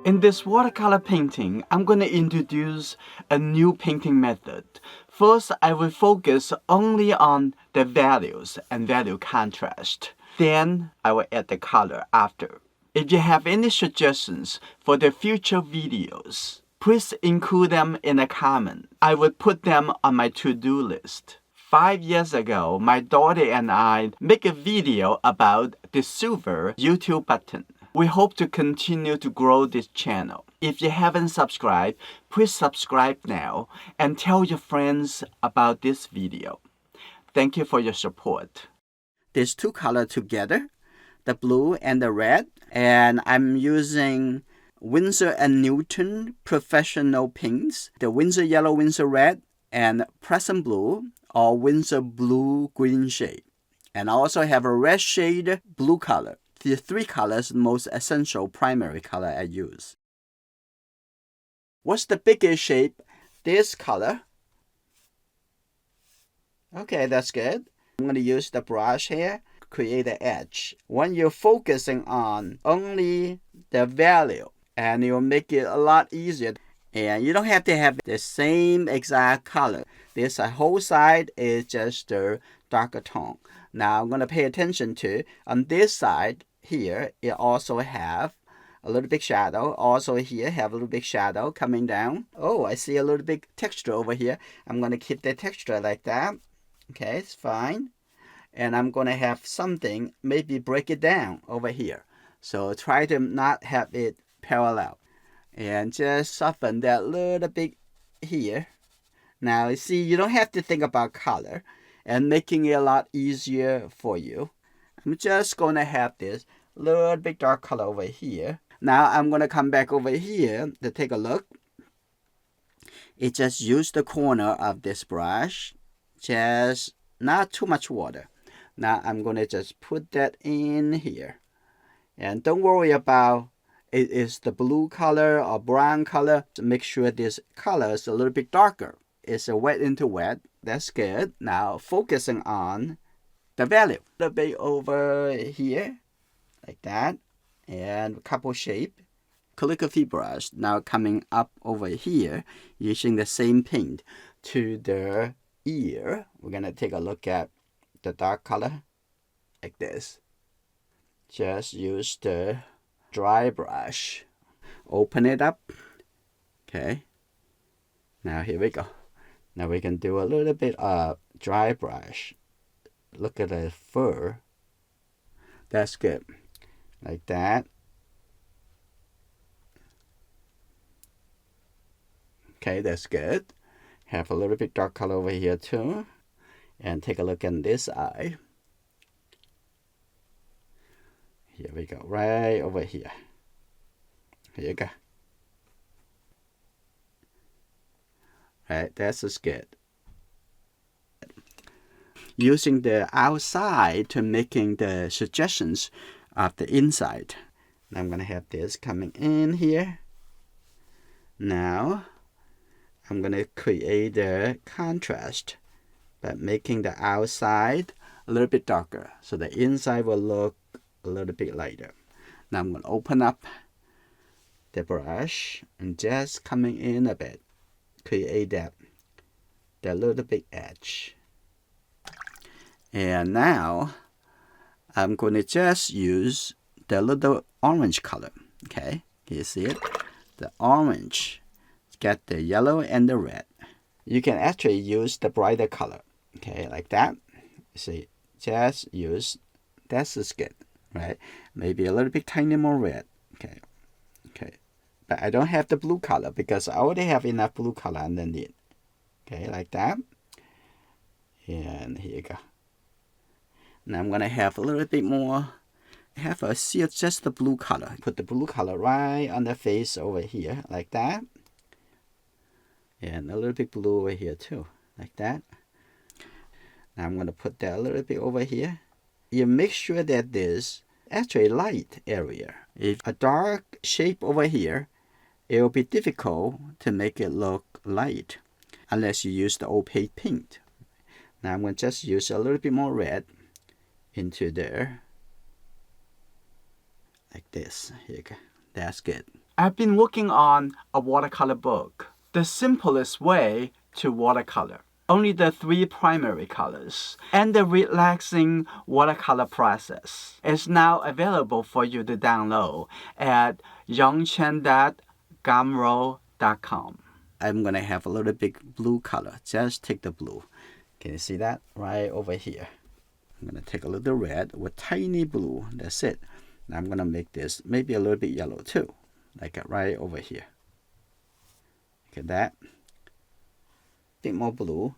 In this watercolor painting, I'm going to introduce a new painting method. First, I will focus only on the values and value contrast. Then, I will add the color after. If you have any suggestions for the future videos, please include them in a comment. I will put them on my to-do list. 5 years ago, my daughter and I make a video about the silver YouTube button. We hope to continue to grow this channel. If you haven't subscribed, please subscribe now and tell your friends about this video. Thank you for your support. These two colors together, the blue and the red, and I'm using Winsor and Newton professional paints, the Winsor yellow, Winsor red, and Prussian blue or Winsor blue green shade. And I also have a red shade blue color. The three colors most essential primary color I use. What's the biggest shape? This color. Okay, that's good. I'm going to use the brush here, create an edge. When you're focusing on only the value, and you'll make it a lot easier. And you don't have to have the same exact color. This whole side is just a darker tone. Now I'm going to pay attention to, on this side here, it also have a little bit shadow. Also here have a little bit shadow coming down. Oh, I see a little bit texture over here. I'm going to keep the texture like that. Okay, it's fine. And I'm going to have something, maybe break it down over here. So try to not have it parallel. And just soften that little bit here. Now, you see, you don't have to think about color and making it a lot easier for you. I'm just going to have this little bit dark color over here. Now, I'm going to come back over here to take a look. It just use the corner of this brush. Just not too much water. Now, I'm going to just put that in here. And don't worry about it is the blue color or brown color. So make sure this color is a little bit darker. It's a wet into wet. That's good. Now focusing on the value. A little bit over here, like that. And a couple shape. Calligraphy brush now coming up over here using the same paint to the ear. We're going to take a look at the dark color like this. Just use the dry brush. Open it up. Okay. Now here we go. Now we can do a little bit of dry brush. Look at the fur. That's good. Like that. Okay, that's good. Have a little bit dark color over here too. And take a look at this eye. Here we go, right over here. Here you go. Right, that's just good. Using the outside to making the suggestions of the inside. Now I'm going to have this coming in here. Now, I'm going to create the contrast by making the outside a little bit darker. So the inside will look a little bit lighter. Now I'm going to open up the brush and just coming in a bit. Create that little bit edge. And now I'm going to just use the little orange color. Okay, can you see it? The orange. Got the yellow and the red. You can actually use the brighter color. Okay, like that. See, just use, that's just good. Right? Maybe a little bit tiny more red. Okay. Okay. But I don't have the blue color because I already have enough blue color underneath. Okay, like that. And here you go. Now I'm going to have a little bit more. Have a see just the blue color. Put the blue color right on the face over here, like that. And a little bit blue over here too, like that. Now I'm going to put that a little bit over here. You make sure that this actually light area. If a dark shape over here, it will be difficult to make it look light unless you use the opaque paint. Now I'm going to just use a little bit more red into there. Like this. Here you go. That's good. I've been working on a watercolor book. The simplest way to watercolor. Only the 3 primary colors. And the relaxing watercolor process is now available for you to download at yongchen.gumroad.com. I'm going to have a little bit blue color. Just take the blue. Can you see that? Right over here. I'm going to take a little red with tiny blue. That's it. Now I'm going to make this maybe a little bit yellow too. Like right over here. Look at that. A bit more blue.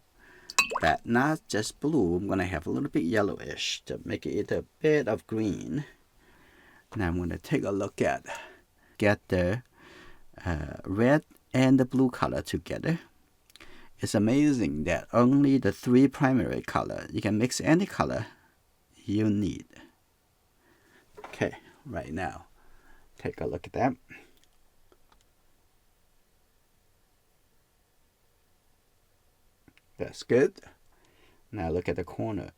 But not just blue. I'm going to have a little bit yellowish to make it a bit of green. Now I'm going to take a look at get the red and the blue color together. It's amazing that only the 3 primary color, you can mix any color you need. Okay, right now, take a look at that. That's good. Now look at the corner.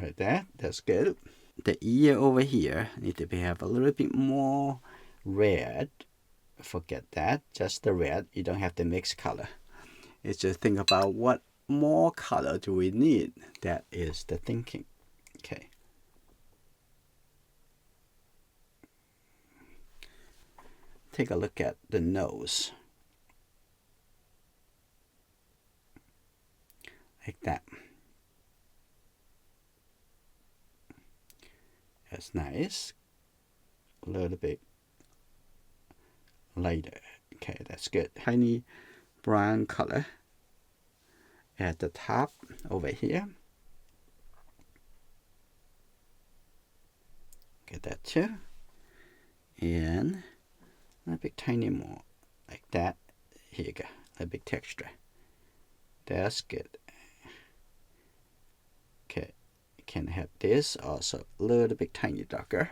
Right there, that's good. The ear over here need to have a little bit more red. Forget that, just the red. You don't have to mix color. It's just think about what more color do we need. That is the thinking. Okay. Take a look at the nose. Like that. That's nice. A little bit lighter. Okay, that's good. Tiny brown color at the top over here. Get that too. And a bit tiny more like that. Here you go. A big texture. That's good. Okay, you can have this also a little bit tiny darker.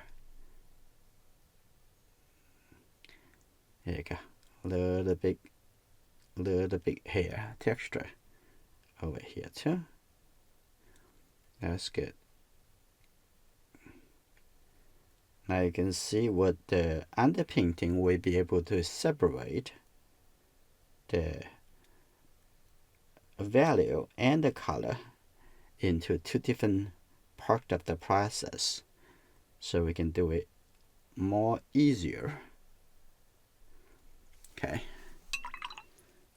There you go. Little bit hair texture over here too. That's good. Now you can see what the underpainting will be able to separate the value and the color into 2 different parts of the process, so we can do it more easier. Okay.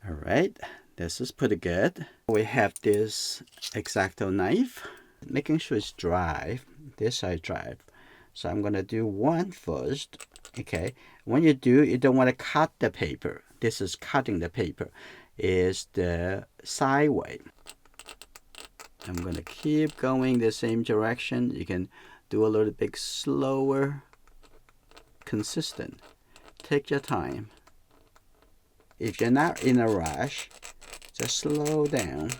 All right, this is pretty good. We have this X-Acto knife, making sure it's dry. This side dry. So I'm gonna do one first. Okay. When you do, you don't want to cut the paper. This is cutting the paper. Is the sideway. I'm gonna keep going the same direction. You can do a little bit slower, consistent. Take your time. If you're not in a rush, just slow down.